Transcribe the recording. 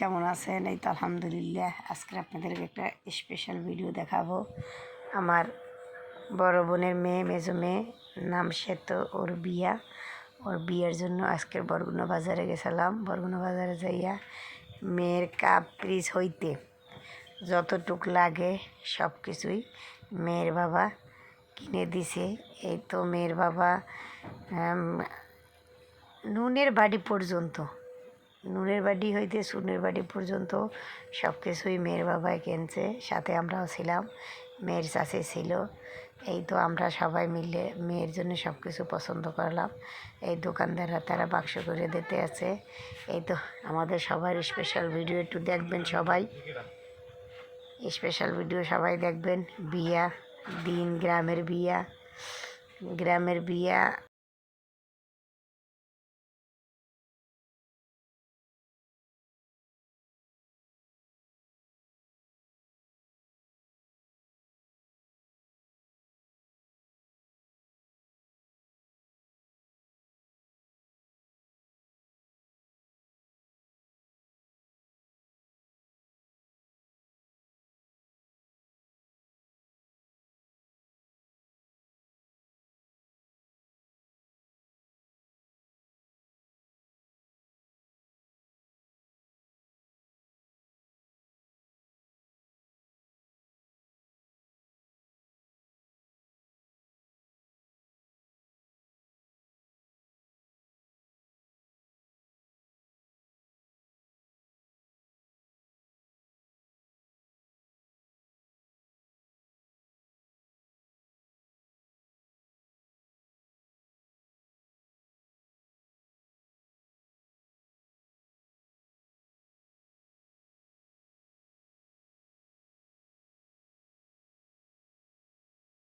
কেমন আছেন? এই তো আলহামদুলিল্লাহ। আজকে আপনাদেরকে একটা স্পেশাল ভিডিও দেখাবো। আমার বড় বোনের মেয়ে, মেজো মেয়ে, নাম শ্বেত। ওর বিয়ের জন্য আজকের বরগুনা বাজারে গেছিলাম। বরগুনা বাজারে যাইয়া মেয়ের কাপ পিস হইতে যতটুক লাগে সব কিছুই মেয়ের বাবা কিনে দিছে। এই তো মেয়ের বাবা নুনের বাড়ি হইতে সুনের বাড়ি পর্যন্ত সব কিছুই মেয়ের বাবাই কিনছে। সাথে আমরাও ছিলাম, মেয়ের চাষি ছিল। এই তো আমরা সবাই মিলে মেয়ের জন্য সব কিছু পছন্দ করলাম। এই দোকানদাররা তারা বাক্স করে দিতে আছে। এই তো আমাদের সবার স্পেশাল ভিডিও একটু দেখবেন, সবাই স্পেশাল ভিডিও সবাই দেখবেন। বিয়া দিন, গ্রামের বিয়া